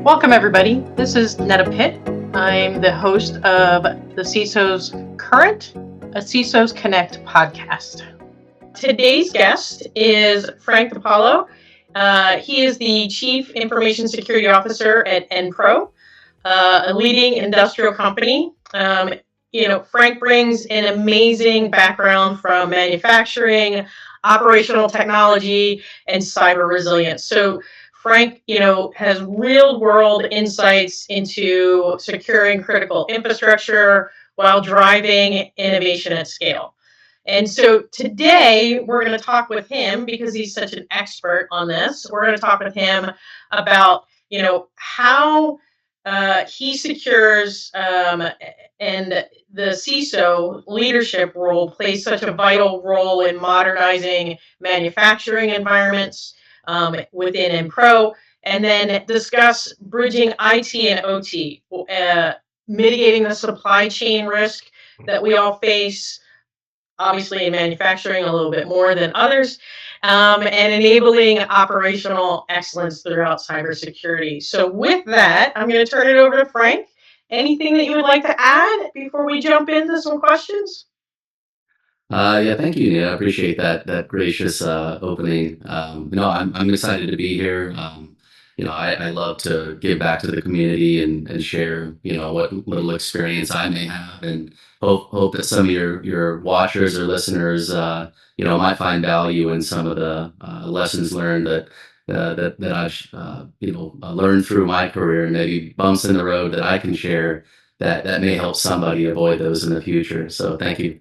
Welcome, everybody. This is Netta Pitt. I'm the host of the CISO's Current, a CISO's Connect podcast. Today's guest is Frank DePaola. He is the Chief Information Security Officer at Enpro, a leading industrial company. Frank brings an amazing background from manufacturing, operational technology, and cyber resilience. So Frank, has real-world insights into securing critical infrastructure while driving innovation at scale. And so today we're going to talk with him because he's such an expert on this. We're going to talk with him about, how he secures and the CISO leadership role plays such a vital role in modernizing manufacturing environments within Enpro, and then discuss bridging IT and OT, mitigating the supply chain risk that we all face, obviously in manufacturing a little bit more than others, and enabling operational excellence throughout cybersecurity. So with that, I'm going to turn it over to Frank. Anything that you would like to add before we jump into some questions? Yeah, thank you, Nia. I appreciate that gracious opening. I'm excited to be here. I love to give back to the community and share, what little experience I may have, and hope that some of your watchers or listeners, might find value in some of the lessons learned that I've learned through my career, and maybe bumps in the road that I can share that may help somebody avoid those in the future. So thank you.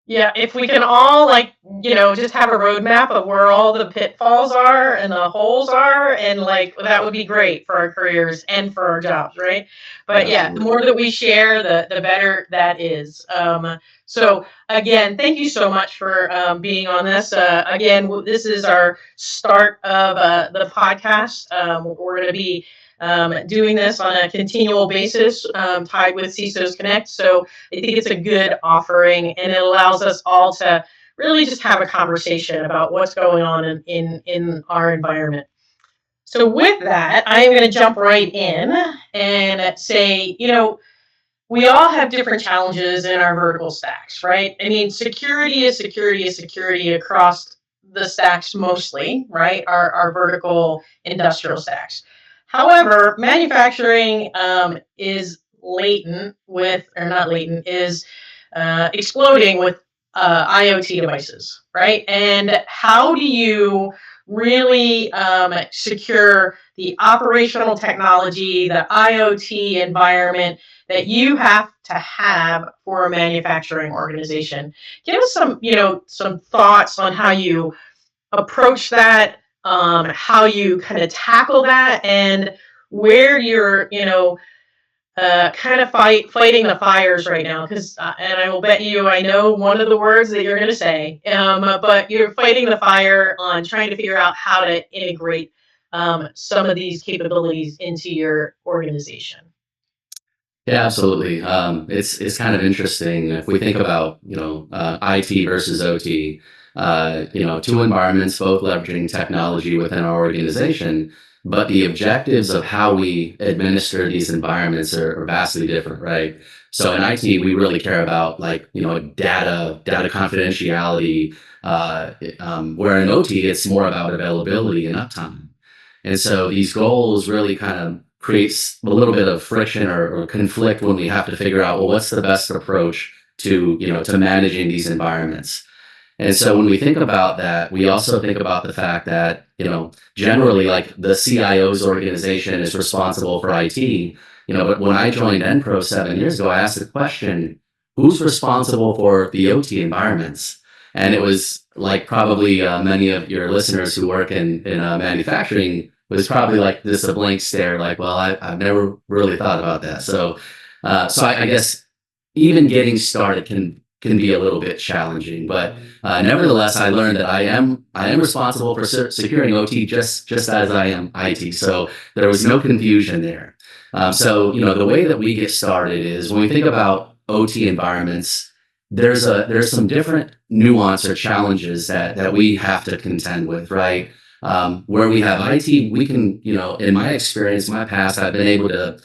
Yeah, if we can all just have a roadmap of where all the pitfalls are and the holes are, and that would be great for our careers and for our jobs, right? But yeah, the more Absolutely. that we share, the better that is. So again, thank you so much for being on this. Again, this is our start of the podcast. We're going to be doing this on a continual basis, tied with CISO's Connect. So I think it's a good offering, and it allows us all to really just have a conversation about what's going on in our environment. So with that, I'm going to jump right in and say, we all have different challenges in our vertical stacks, right? I mean, security is security across the stacks mostly, right? Our vertical industrial stacks. However, manufacturing is latent with, or not latent, is exploding with IoT devices, right? And how do you really secure the operational technology, the IoT environment that you have to have for a manufacturing organization? Give us some thoughts on how you approach that, how you kind of tackle that, and where you're, kind of fighting the fires right now. Because, and I will bet you, I know one of the words that you're going to say, but you're fighting the fire on trying to figure out how to integrate some of these capabilities into your organization. Yeah, absolutely. It's kind of interesting if we think about IT versus OT. Two environments both leveraging technology within our organization, but the objectives of how we administer these environments are vastly different, right? So in IT, we really care about data confidentiality, where in OT it's more about availability and uptime. And so these goals really kind of creates a little bit of friction or conflict when we have to figure out, well, what's the best approach to managing these environments. And so when we think about that, we also think about the fact that, generally like the CIO's organization is responsible for IT, but when I joined Enpro 7 years ago, I asked the question, who's responsible for the OT environments? And it was like probably many of your listeners who work in manufacturing was probably like this a blank stare, like, well, I've never really thought about that. So I guess even getting started can be a little bit challenging, but nevertheless, I learned that I am responsible for securing OT just as I am IT. So there was no confusion there. So the way that we get started is when we think about OT environments, there's some different nuance or challenges that we have to contend with, right? Where we have IT, we can, in my experience, my past, I've been able to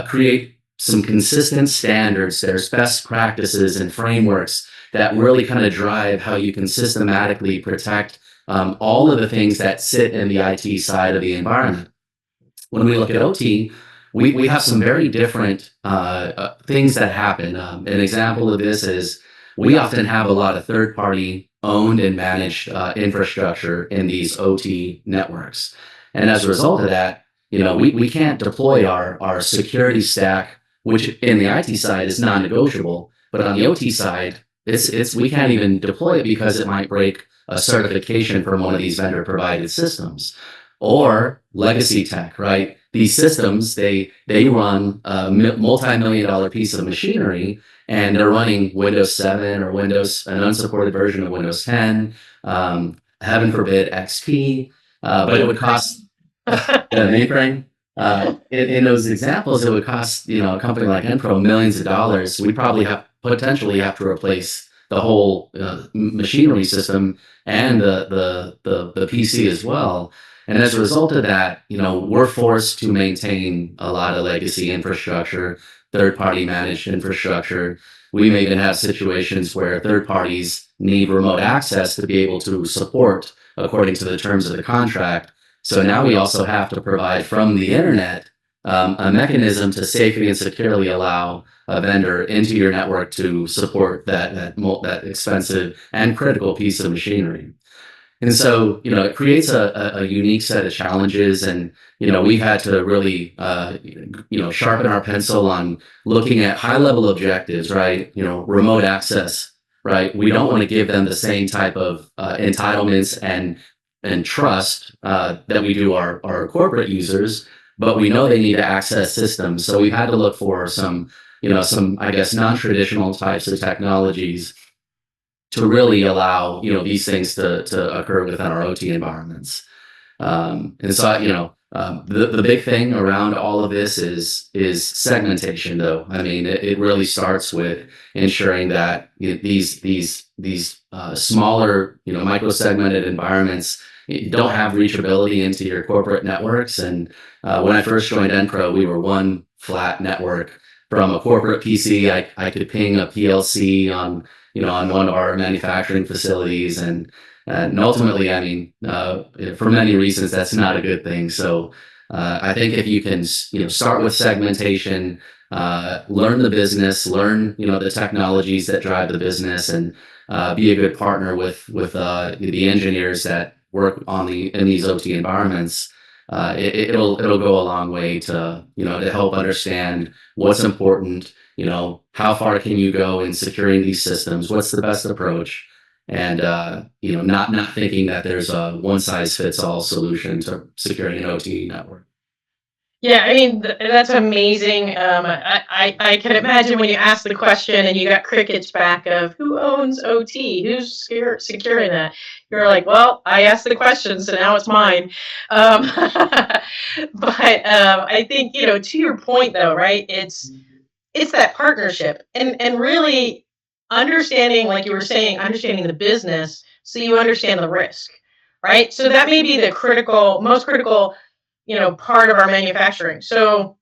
create some consistent standards. There's best practices and frameworks that really kind of drive how you can systematically protect all of the things that sit in the IT side of the environment. When we look at OT, we have some very different things that happen. An example of this is we often have a lot of third party owned and managed infrastructure in these OT networks. And as a result of that, we can't deploy our security stack, which in the IT side is non-negotiable, but on the OT side, it's we can't even deploy it because it might break a certification from one of these vendor provided systems or legacy tech, right? These systems, they run a multi-million dollar piece of machinery, and they're running Windows 7 or an unsupported version of Windows 10, heaven forbid XP, but it would cost the mainframe. In those examples, it would cost a company like Enpro millions of dollars. We probably potentially have to replace the whole machinery system and the PC as well. And as a result of that, we're forced to maintain a lot of legacy infrastructure, third-party managed infrastructure. We may even have situations where third parties need remote access to be able to support according to the terms of the contract. So now we also have to provide from the internet a mechanism to safely and securely allow a vendor into your network to support that expensive and critical piece of machinery. And so, it creates a unique set of challenges, and we've had to really, sharpen our pencil on looking at high-level objectives, right? Remote access, right? We don't want to give them the same type of entitlements and trust that we do our corporate users, but we know they need to access systems. So we've had to look for some I guess non-traditional types of technologies to really allow these things to occur within our OT environments. And so the big thing around all of this is segmentation, though. I mean, it really starts with ensuring that these smaller micro segmented environments don't have reachability into your corporate networks. And when I first joined Enpro, we were one flat network. From a corporate PC, I could ping a PLC on one of our manufacturing facilities, and ultimately, I mean, for many reasons, that's not a good thing. So I think if you can, start with segmentation, learn the business, learn the technologies that drive the business, and be a good partner with the engineers that work in these OT environments. It'll go a long way to to help understand what's important. How far can you go in securing these systems? What's the best approach? And not thinking that there's a one size fits all solution to securing an OT network. Yeah, I mean, that's amazing. I can imagine when you ask the question and you got crickets back of who owns OT, who's securing that. You're like, well, I asked the question, so now it's mine. But I think to your point though, right? It's that partnership and really understanding, like you were saying, understanding the business so you understand the risk, right? So that may be the most critical part of our manufacturing. So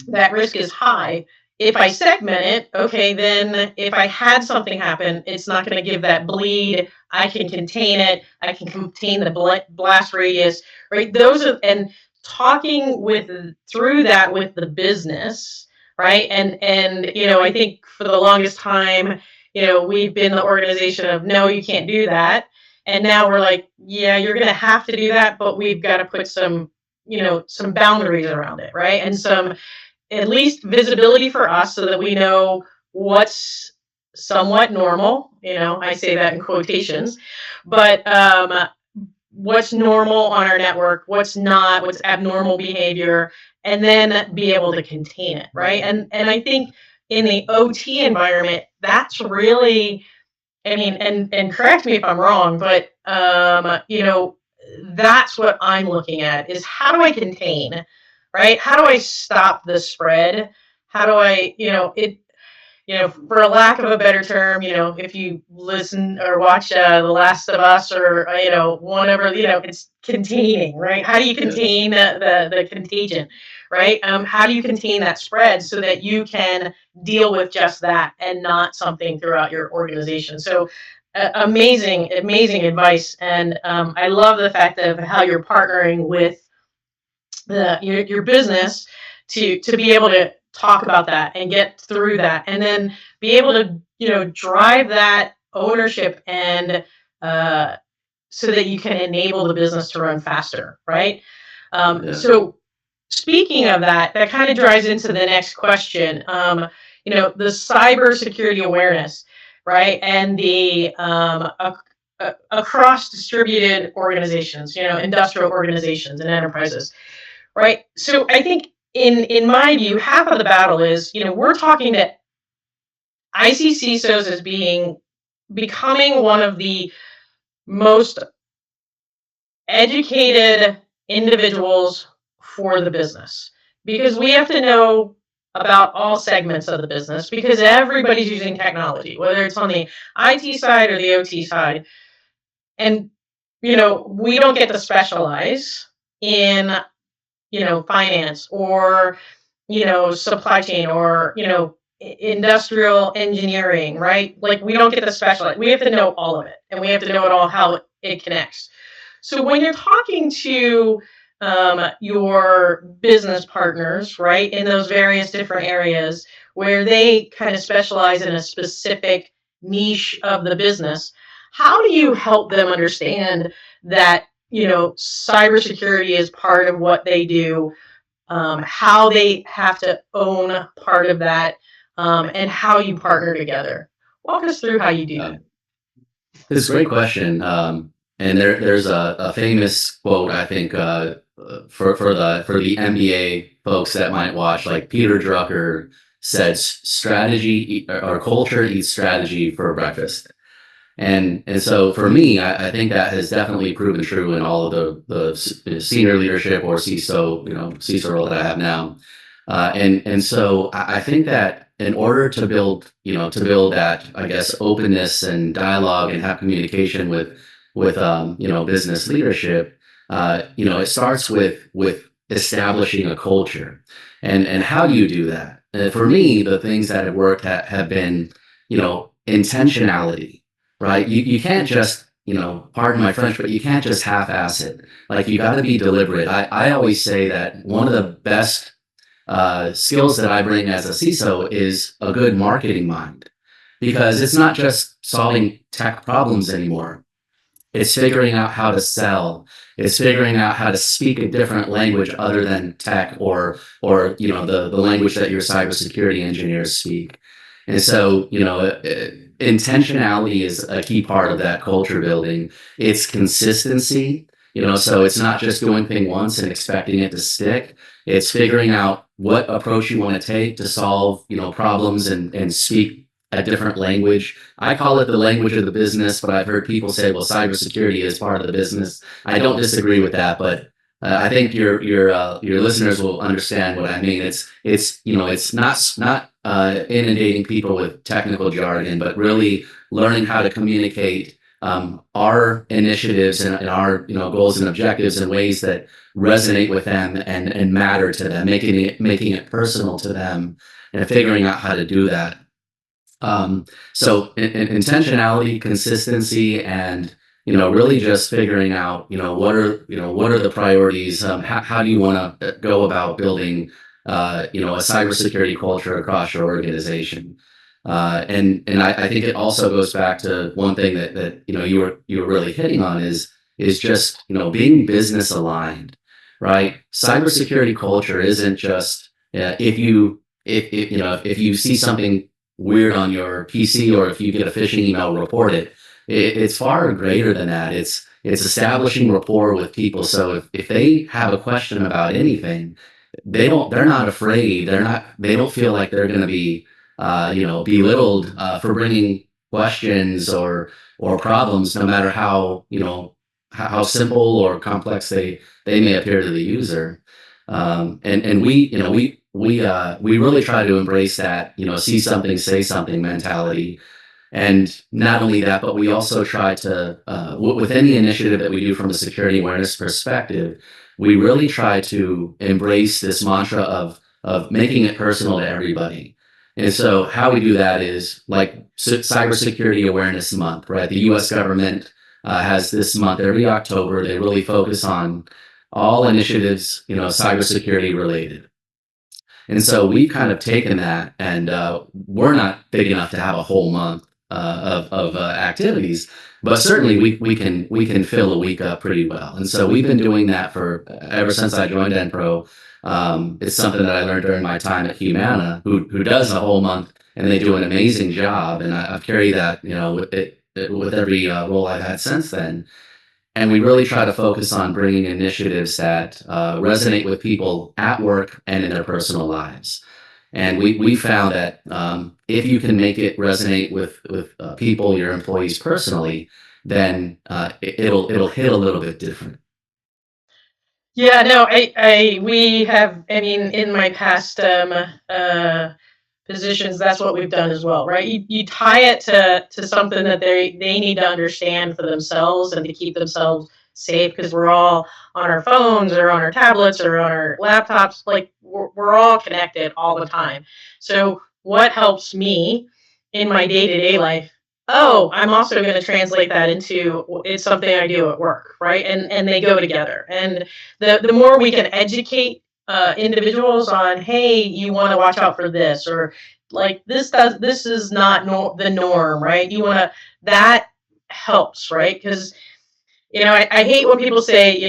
that risk is high. If I segment it, okay, then if I had something happen, it's not going to give that bleed. I can contain it. I can contain the blast radius, right? Those are, and talking through that with the business, right? And I think for the longest time, we've been the organization of no, you can't do that. And now we're like, yeah, you're going to have to do that, but we've got to put some boundaries around it, right? And some at least visibility for us so that we know what's somewhat normal. I say that in quotations, but what's normal on our network, what's not, what's abnormal behavior, and then be able to contain it, right? And I think in the OT environment, that's really, I mean, and correct me if I'm wrong, but that's what I'm looking at is how do I contain, right? How do I stop the spread? How do I, for a lack of a better term, if you listen or watch The Last of Us, or whatever, it's containing, right? How do you Yeah. contain the contagion, right? How do you contain that spread so that you can deal with just that and not something throughout your organization? So amazing, amazing advice, and I love the fact of how you're partnering with your business to be able to talk about that and get through that, and then be able to drive that ownership, and uh, so that you can enable the business to run faster, right? Yeah. So speaking of that, that kind of drives into the next question. The cybersecurity awareness, right, and the across distributed organizations, industrial organizations and enterprises, right? So I think in my view, half of the battle is, we're talking to ICCISOs as becoming one of the most educated individuals for the business, because we have to know about all segments of the business, because everybody's using technology, whether it's on the IT side or the OT side. And we don't get to specialize in finance, or supply chain, or industrial engineering, right? Like, we don't get to specialize. We have to know all of it, and we have to know it all, how it connects. So when you're talking to your business partners, right, in those various different areas where they kind of specialize in a specific niche of the business, how do you help them understand that cybersecurity is part of what they do, how they have to own part of that, and how you partner together? Walk us through how you do Uh, that. it's a great question. And there's a famous quote, I think, for the MBA folks that might watch, like Peter Drucker said, strategy or culture eats strategy for breakfast. And so for me, I think that has definitely proven true in all of the senior leadership or CISO, CISO role that I have now. And so I think that in order to build that, I guess, openness and dialogue and have communication with business leadership, it starts with establishing a culture. And how do you do that? For me, the things that have worked have been, intentionality, right? You can't just, pardon my French, but you can't just half-ass it. Like, you got to be deliberate. I always say that one of the best skills that I bring as a CISO is a good marketing mind, because it's not just solving tech problems anymore. It's figuring out how to sell. It's figuring out how to speak a different language other than tech, or the language that your cybersecurity engineers speak. And so, intentionality is a key part of that culture building. It's consistency, so it's not just doing thing once and expecting it to stick. It's figuring out what approach you want to take to solve, problems, and speak a different language. I call it the language of the business, but I've heard people say, well, cybersecurity is part of the business. I don't disagree with that, but I think your listeners will understand what I mean. It's not inundating people with technical jargon, but really learning how to communicate our initiatives and our goals and objectives in ways that resonate with them and matter to them, making it personal to them, and figuring out how to do that. So intentionality, consistency, and really just figuring out what are the priorities. How do you want to go about building a cybersecurity culture across your organization? And I think it also goes back to one thing that you were really hitting on is just being business aligned, right? Cybersecurity culture isn't just if you see something weird on your PC, or if you get a phishing email, report it. It's far greater than that. It's establishing rapport with people. So if they have a question about anything, they're not afraid. They don't feel like they're going to be belittled for bringing questions or problems, no matter how simple or complex they may appear to the user. And we we really try to embrace that, see something, say something mentality. And not only that, but we also try to, with any initiative that we do from a security awareness perspective, we really try to embrace this mantra of making it personal to everybody. And so how we do that is like Cybersecurity Awareness Month, right? The U.S. government has this month every October. They really focus on all initiatives, cybersecurity related. And so we've kind of taken that, and we're not big enough to have a whole month of activities, but certainly we can fill a week up pretty well. And so we've been doing that for ever since I joined Enpro. It's something that I learned during my time at Humana, who does a whole month, and they do an amazing job. And I've carried that, with every role I've had since then. And we really try to focus on bringing initiatives that resonate with people at work and in their personal lives. And we found that if you can make it resonate with people, your employees personally, then it'll hit a little bit different. Yeah, no, we have, I mean, in my past positions, that's what we've done as well, right? You tie it to something that they need to understand for themselves and to keep themselves safe, because we're all on our phones or on our tablets or on our laptops. Like we're all connected all the time. So what helps me in my day-to-day life? Oh, I'm also going to translate that into it's something I do at work, right? And they go together. And the more we can educate individuals on, hey, you want to watch out for this, or like this is not the norm, right? You want to, that helps, right? Because I hate when people say,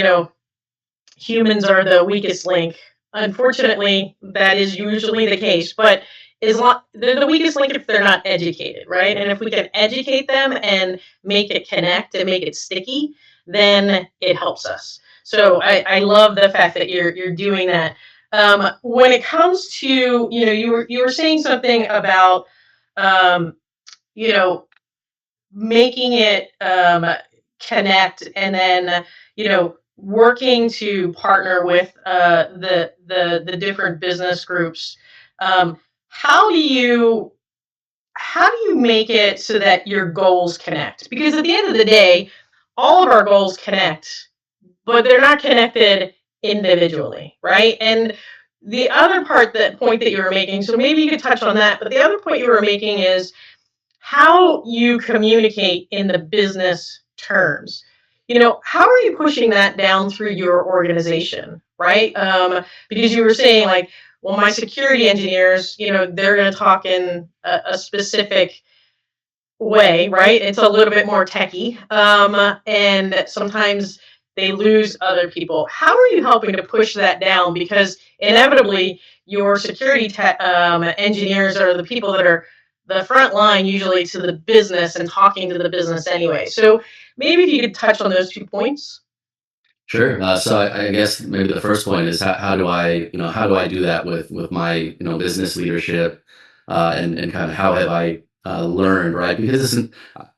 humans are the weakest link. Unfortunately, that is usually the case, but they're the weakest link if they're not educated, right? And if we can educate them and make it connect and make it sticky, then it helps us. So I love the fact that you're doing that. When it comes to, you were saying something about um, you know making it connect, and then working to partner with the different business groups. um, how do you make it so that your goals connect? Because at the end of the day, all of our goals connect, but they're not connected individually, right? And the other point that you were making, so maybe you could touch on that, but the other point you were making is how you communicate in the business terms. How are you pushing that down through your organization, right? Because you were saying, like, well, my security engineers, they're going to talk in a specific way, right? It's a little bit more techy, and sometimes they lose other people. How are you helping to push that down? Because inevitably, your security engineers are the people that are the front line, usually to the business and talking to the business anyway. So maybe if you could touch on those 2 points. Sure. So I guess maybe the first point is how do I do that with my business leadership, and kind of how have I learned, right? Because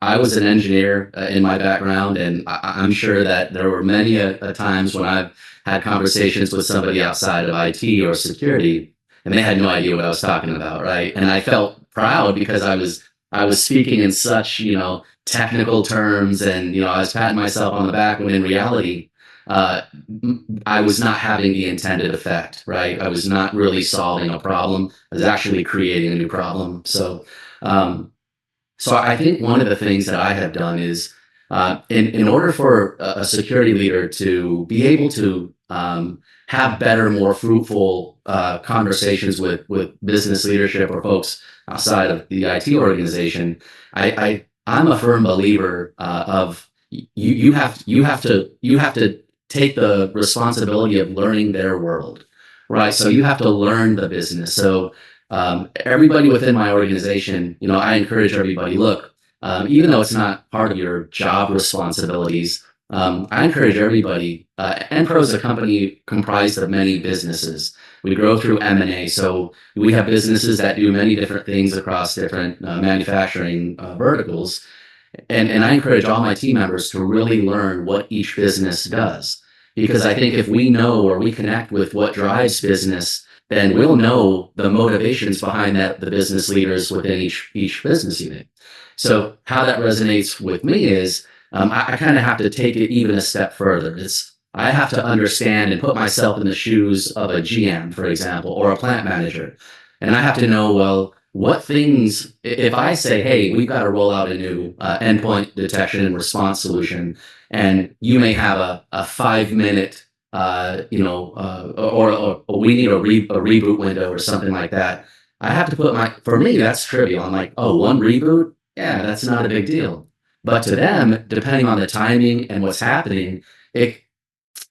I was an engineer in my background, and I'm sure that there were many a times when I've had conversations with somebody outside of IT or security, and they had no idea what I was talking about, right? And I felt proud because I was speaking in such technical terms, and I was patting myself on the back when in reality, uh, I was not having the intended effect, right? I was not really solving a problem. I was actually creating a new problem. So I think one of the things that I have done is, in order for a security leader to be able to have better, more fruitful conversations with business leadership or folks outside of the IT organization, I'm a firm believer of you have to take the responsibility of learning their world, right? So you have to learn the business. So everybody within my organization, I encourage everybody, look, even though it's not part of your job responsibilities, I encourage everybody. Enpro is a company comprised of many businesses. We grow through M&A, so we have businesses that do many different things across different manufacturing verticals. And I encourage all my team members to really learn what each business does. Because I think if we know or we connect with what drives business, then we'll know the motivations behind the business leaders within each business unit. So how that resonates with me is I kind of have to take it even a step further. I have to understand and put myself in the shoes of a GM, for example, or a plant manager. And I have to know, well, what things, if I say, hey, we've got to roll out a new endpoint detection and response solution, and you may have a 5 minute, or we need a reboot window or something like that. I have to for me, that's trivial. I'm like, oh, one reboot? Yeah, that's not a big deal. But to them, depending on the timing and what's happening, it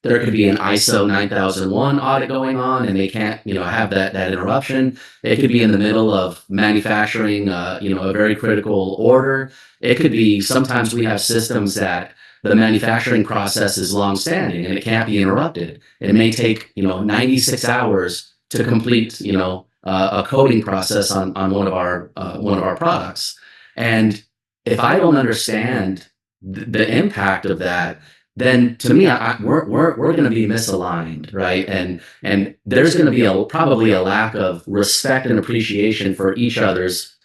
there could be an ISO 9001 audit going on, and they can't, have that interruption. It could be in the middle of manufacturing, a very critical order. It could be sometimes we have systems that the manufacturing process is long-standing and it can't be interrupted. It may take, 96 hours to complete, a coding process on one of our products. And if I don't understand the impact of that, then to me, we're going to be misaligned, right? And there's going to be probably a lack of respect and appreciation for each other's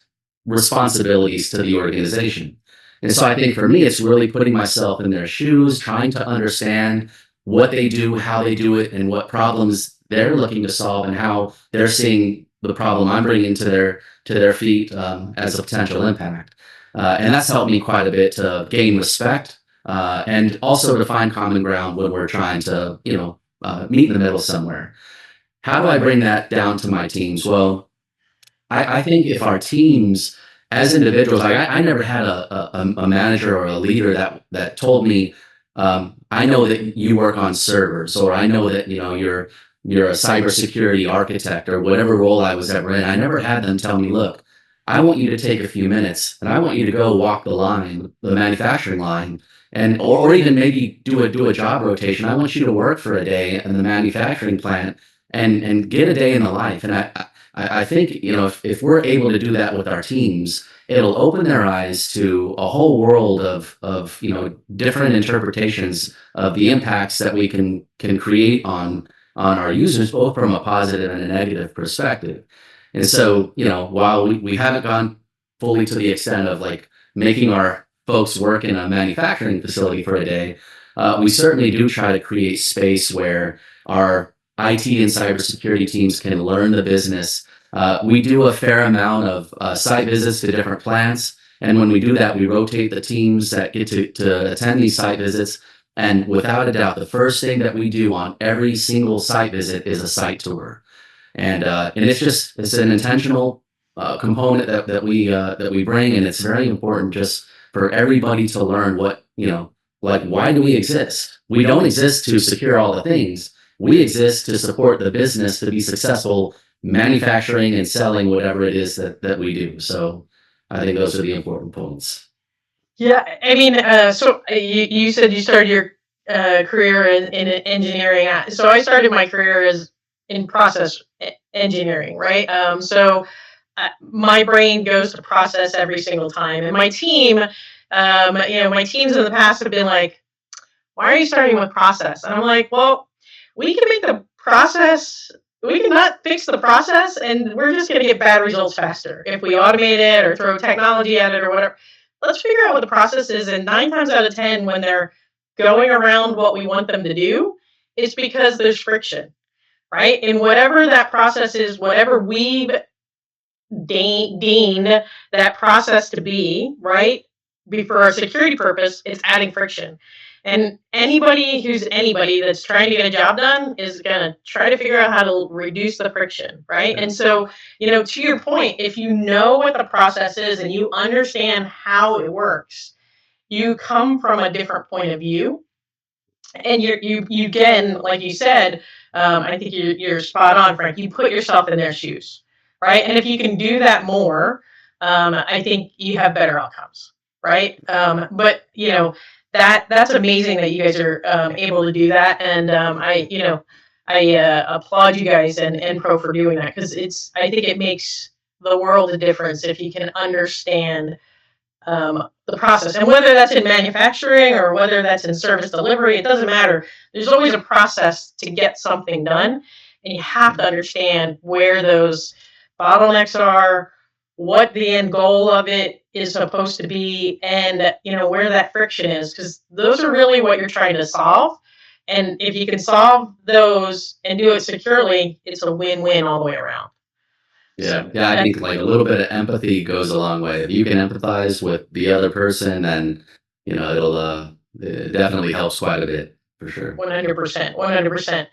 responsibilities to the organization. And so I think for me, it's really putting myself in their shoes, trying to understand what they do, how they do it, and what problems they're looking to solve, and how they're seeing the problem I'm bringing to their feet as a potential impact. And that's helped me quite a bit to gain respect and also to find common ground when we're trying to, meet in the middle somewhere. How do I bring that down to my teams? Well, I think if our teams, as individuals, I never had a manager or a leader that told me, I know that you work on servers, or I know that you're a cybersecurity architect, or whatever role I was ever in. I never had them tell me, look, I want you to take a few minutes and I want you to go walk the manufacturing line, and or even maybe do a job rotation. I want you to work for a day in the manufacturing plant and get a day in the life. And I think, if we're able to do that with our teams, it'll open their eyes to a whole world of different interpretations of the impacts that we can create on our users, both from a positive and a negative perspective. And so, while we haven't gone fully to the extent of like making our folks work in a manufacturing facility for a day, we certainly do try to create space where our IT and cybersecurity teams can learn the business. We do a fair amount of site visits to different plants. And when we do that, we rotate the teams that get to attend these site visits. And without a doubt, the first thing that we do on every single site visit is a site tour. And it's an intentional component that we bring, and it's very important just for everybody to learn what, like, why do we exist? We don't exist to secure all the things. We exist to support the business to be successful manufacturing and selling whatever it is that we do. So I think those are the important points. Yeah, I mean, so you said you started your career in engineering. So I started my career as in process engineering, right? So my brain goes to process every single time, and my team, my teams in the past have been like, "Why are you starting with process?" And I'm like, "Well, we can make the process." We cannot fix the process, and we're just going to get bad results faster if we automate it or throw technology at it or whatever. Let's figure out what the process is, and 9 times out of 10, when they're going around what we want them to do, it's because there's friction, right? And whatever that process is, whatever we've deemed that process to be, right, for our security purpose, it's adding friction. And anybody that's trying to get a job done is going to try to figure out how to reduce the friction, right? And so, to your point, if you know what the process is and you understand how it works, you come from a different point of view. And you again, like you said, I think you're spot on, Frank. You put yourself in their shoes, right? And if you can do that more, I think you have better outcomes, right? But that's amazing that you guys are able to do that, and I applaud you guys and Enpro for doing that, because I think it makes the world a difference if you can understand the process. And whether that's in manufacturing or whether that's in service delivery, it doesn't matter. There's always a process to get something done. and you have to understand where those bottlenecks are, what the end goal of it is supposed to be, and where that friction is, because those are really what you're trying to solve. And if you can solve those and do it securely, it's a win-win all the way around. Yeah, So yeah, I think like a little bit of empathy goes a long way. If you can empathize with the other person, then it definitely helps quite a bit for sure. 100%, 100%.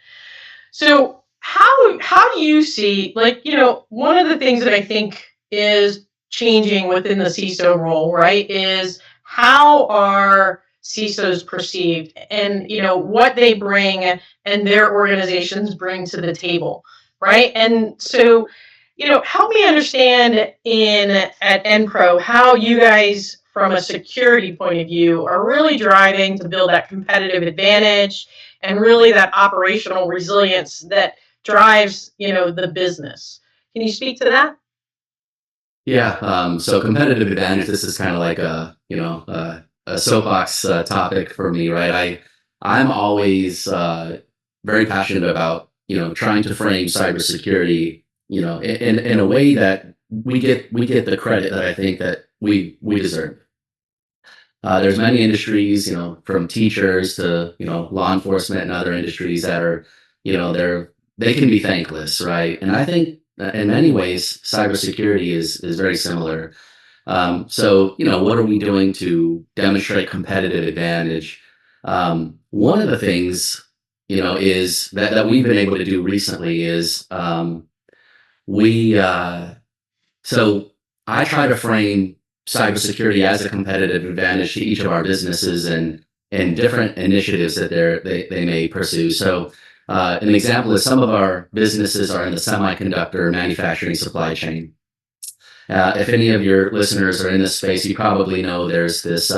So how do you see, like, one of the things that I think is changing within the CISO role, right, is how are CISOs perceived, and what they bring and their organizations bring to the table, right? And so, help me understand in at Enpro how you guys from a security point of view are really driving to build that competitive advantage and really that operational resilience that drives the business. Can you speak to that? Yeah, so competitive advantage, this is kind of like a soapbox topic for me, right? I'm always very passionate about trying to frame cybersecurity in a way that we get the credit that I think that we deserve. There's many industries, from teachers to law enforcement and other industries that are, they can be thankless, right? And I think in many ways, cybersecurity is very similar. So what are we doing to demonstrate competitive advantage? One of the things is that we've been able to do recently is we so I try to frame cybersecurity as a competitive advantage to each of our businesses and different initiatives that they may pursue. So an example is some of our businesses are in the semiconductor manufacturing supply chain. If any of your listeners are in this space, you probably know there's this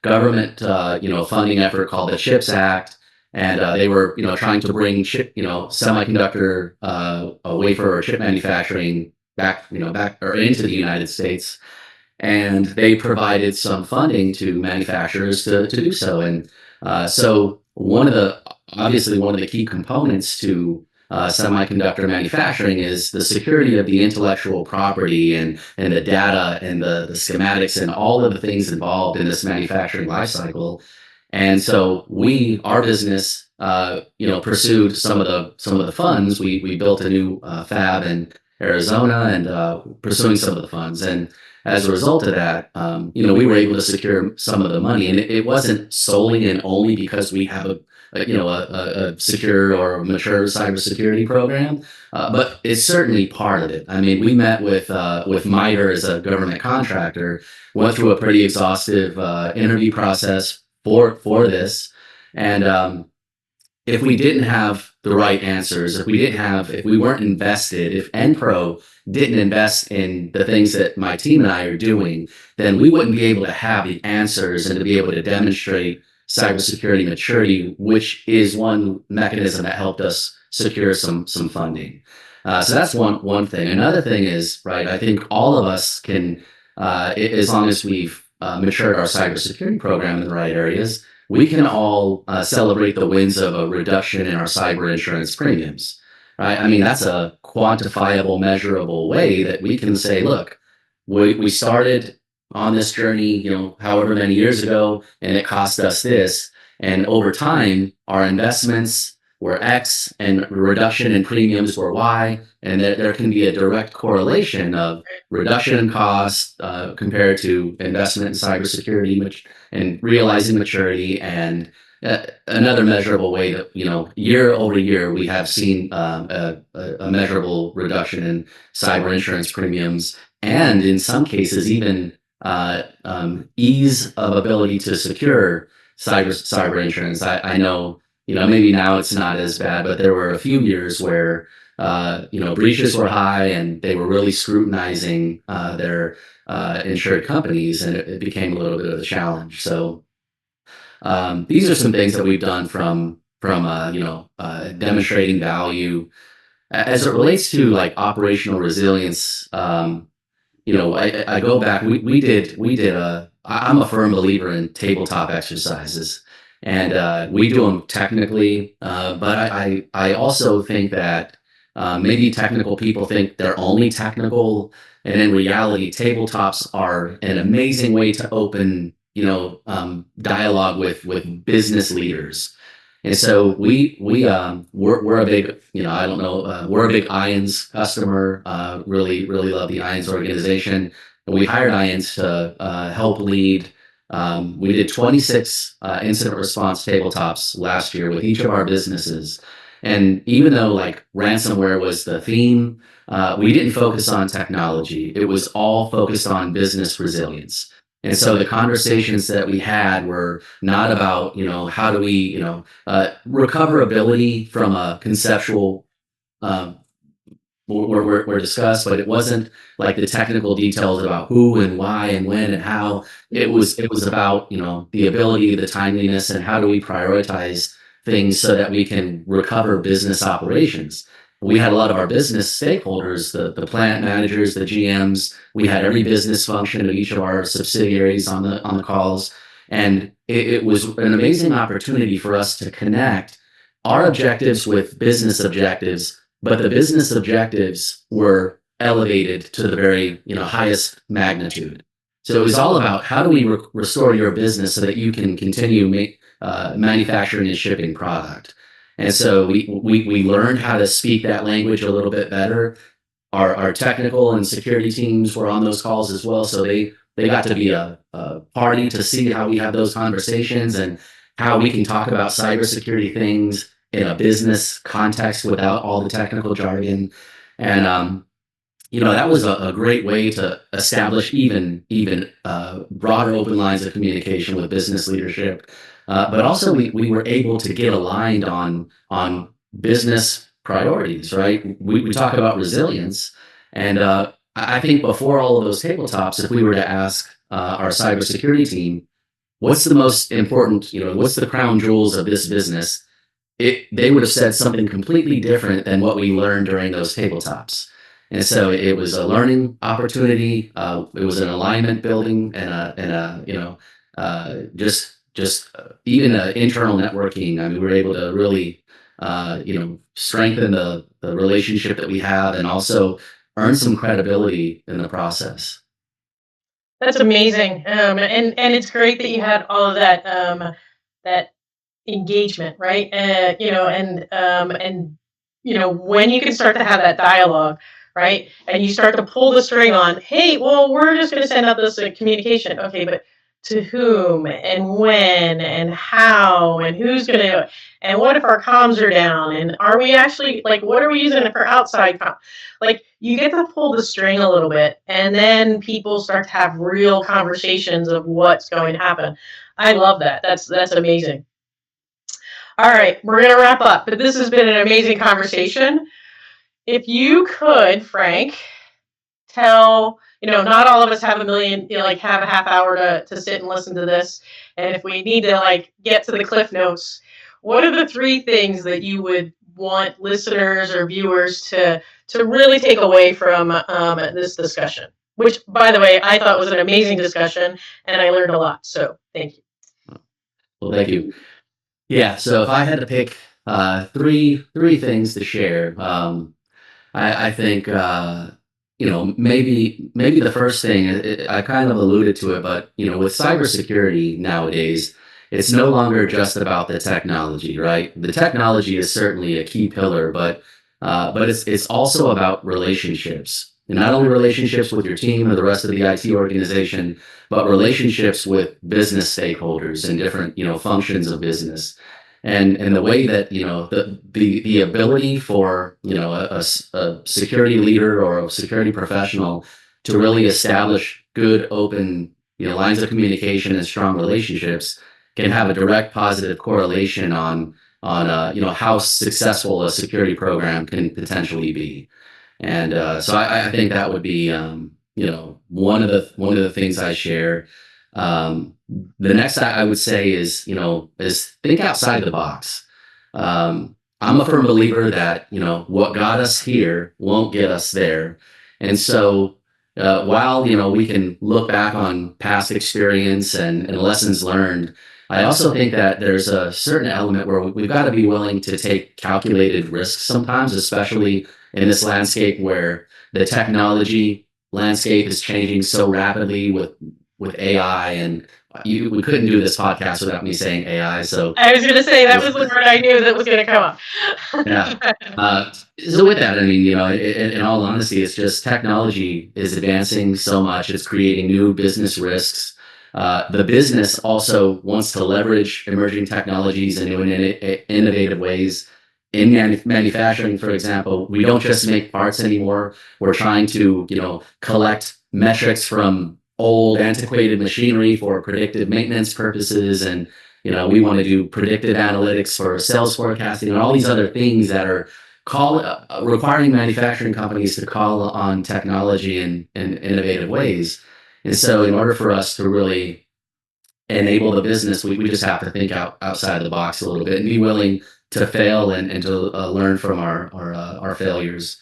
government funding effort called the CHIPS Act, and they were trying to bring semiconductor wafer or chip manufacturing back or into the United States, and they provided some funding to manufacturers to do so. And so obviously one of the key components to semiconductor manufacturing is the security of the intellectual property and the data and the schematics and all of the things involved in this manufacturing lifecycle. And so our business, pursued some of the funds. We built a new fab in Arizona and pursuing some of the funds. And as a result of that, we were able to secure some of the money, and it wasn't solely and only because we have a secure or mature cybersecurity program, but it's certainly part of it. I mean, we met with MITRE as a government contractor, went through a pretty exhaustive interview process for this, and if we didn't have the right answers, if we weren't invested, if Enpro didn't invest in the things that my team and I are doing, then we wouldn't be able to have the answers and to be able to demonstrate cybersecurity maturity, which is one mechanism that helped us secure some funding. So that's one thing. Another thing is, right, I think all of us can, as long as we've matured our cybersecurity program in the right areas, we can all celebrate the wins of a reduction in our cyber insurance premiums, right? I mean, that's a quantifiable, measurable way that we can say, look, we started on this journey, however many years ago, and it cost us this. And over time, our investments were X and reduction in premiums were Y. And there can be a direct correlation of reduction in cost compared to investment in cybersecurity and realizing maturity. And another measurable way that, year over year, we have seen a measurable reduction in cyber insurance premiums, and in some cases, even ease of ability to secure cyber insurance. I know, maybe now it's not as bad, but there were a few years where breaches were high and they were really scrutinizing their insured companies, and it became a little bit of a challenge. So these are some things that we've done from demonstrating value as it relates to like operational resilience. I go back. I'm a firm believer in tabletop exercises, and we do them technically. But I also think that Maybe technical people think they're only technical, and in reality, tabletops are an amazing way to open, dialogue with business leaders. And so we're a big, I don't know, we're a big IONS customer. Really love the IONS organization, and we hired IONS to help lead. We did 26 incident response tabletops last year with each of our businesses. And even though like ransomware was the theme, we didn't focus on technology. It was all focused on business resilience. And so the conversations that we had were not about, how do we, recoverability from a conceptual um, were discussed, but it wasn't like the technical details about who and why and when and how. It was about the ability, the timeliness, and how do we prioritize things so that we can recover business operations. We had a lot of our business stakeholders, the plant managers, the GMs. We had every business function of each of our subsidiaries on the calls, and it was an amazing opportunity for us to connect our objectives with business objectives, but the business objectives were elevated to the very highest magnitude. So it was all about how do we restore your business so that you can continue manufacturing and shipping product. And so we learned how to speak that language a little bit better. Our technical and security teams were on those calls as well, so they got to be a party to see how we have those conversations and how we can talk about cybersecurity things in a business context without all the technical jargon. And that was a great way to establish even broader open lines of communication with business leadership. But also we were able to get aligned on business priorities, right? We talk about resilience, and I think before all of those tabletops, if we were to ask our cybersecurity team, what's the most important, what's the crown jewels of this business? They would have said something completely different than what we learned during those tabletops. And so it was a learning opportunity. It was an alignment building and just even internal networking. I mean, we were able to really, strengthen the relationship that we have and also earn some credibility in the process. That's amazing. And it's great that you had all of that engagement, right? When you can start to have that dialogue, right? And you start to pull the string on, hey, well, we're just going to send out this communication. Okay, but to whom and when and how and who's going to, and what if our comms are down? And are we actually, like, what are we using for outside com? Like, you get to pull the string a little bit, and then people start to have real conversations of what's going to happen. I love that. That's amazing. All right, we're going to wrap up, but this has been an amazing conversation. If you could, Frank, tell, not all of us have a million, like have a half hour to sit and listen to this. And if we need to like get to the cliff notes, what are the three things that you would want listeners or viewers to really take away from this discussion? Which, by the way, I thought was an amazing discussion, and I learned a lot. So thank you. Well, thank you. Yeah. So if I had to pick three things to share, I think maybe the first thing I kind of alluded to it, but with cybersecurity nowadays, it's no longer just about the technology, right? The technology is certainly a key pillar, but it's also about relationships, and not only relationships with your team or the rest of the IT organization, but relationships with business stakeholders and different functions of business. And the way that the ability for a security leader or a security professional to really establish good open lines of communication and strong relationships can have a direct positive correlation on how successful a security program can potentially be. And so I think that would be one of the things I share. The next I would say is think outside the box. I'm a firm believer that what got us here won't get us there, and so while we can look back on past experience and lessons learned, I also think that there's a certain element where we've got to be willing to take calculated risks sometimes, especially in this landscape where the technology landscape is changing so rapidly with AI, and we couldn't do this podcast without me saying AI. So I was going to say that was the word I knew that was going to come up. yeah. So with that, I mean, in all honesty, it's just technology is advancing so much. It's creating new business risks. The business also wants to leverage emerging technologies in new and innovative ways. In manufacturing, for example, we don't just make parts anymore. We're trying to, collect metrics from old, antiquated machinery for predictive maintenance purposes, and we want to do predictive analytics for sales forecasting and all these other things that are requiring manufacturing companies to call on technology in innovative ways. And so in order for us to really enable the business, we just have to think outside the box a little bit and be willing to fail and to learn from our failures.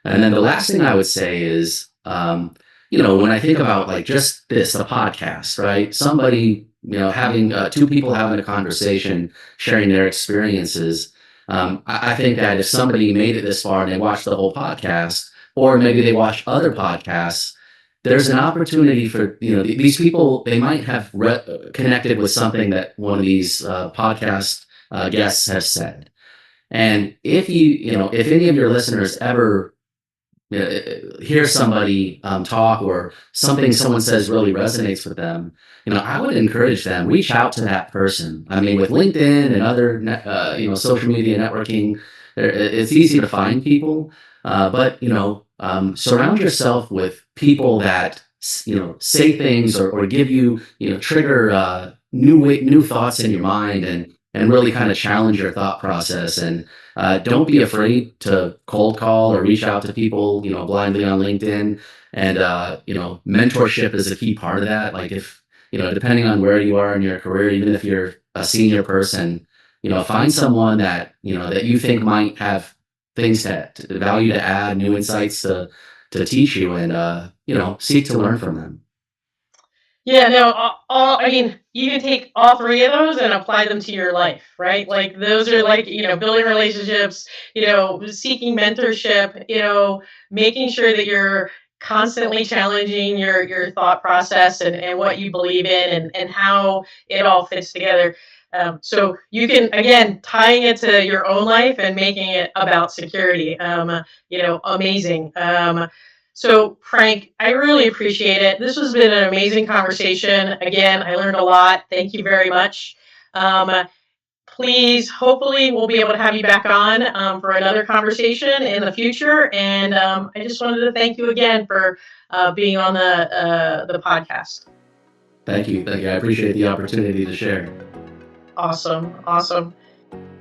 And then the last thing I would say is, when I think about like just this, a podcast, right? Somebody, having two people having a conversation, sharing their experiences. I think that if somebody made it this far and they watched the whole podcast, or maybe they watch other podcasts, there's an opportunity for, these people, they might have connected with something that one of these podcast guests has said. And if if any of your listeners ever hear somebody talk, or something someone says really resonates with them, I would encourage them, reach out to that person. I mean, with LinkedIn and other social media networking, it's easy to find people, but surround yourself with people that say things, or give you, trigger new thoughts in your mind, and really kind of challenge your thought process. And don't be afraid to cold call or reach out to people, blindly on LinkedIn. And mentorship is a key part of that. Like, if depending on where you are in your career, even if you're a senior person, find someone that that you think might have things value to add, new insights to teach you, and seek to learn from them. Yeah, no, I mean, you can take all three of those and apply them to your life, right? Like, those are like, building relationships, seeking mentorship, making sure that you're constantly challenging your thought process and what you believe in, and how it all fits together. So you can, again, tying it to your own life and making it about security. Amazing. So, Frank, I really appreciate it. This has been an amazing conversation. Again, I learned a lot. Thank you very much. Um, Please, hopefully, we'll be able to have you back on for another conversation in the future. And I just wanted to thank you again for being on the podcast. Thank you. I appreciate the opportunity to share. Awesome. Awesome.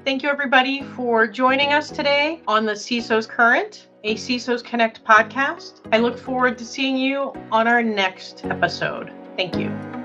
Thank you, everybody, for joining us today on the CISO's Current, a CISO's Connect podcast. I look forward to seeing you on our next episode. Thank you.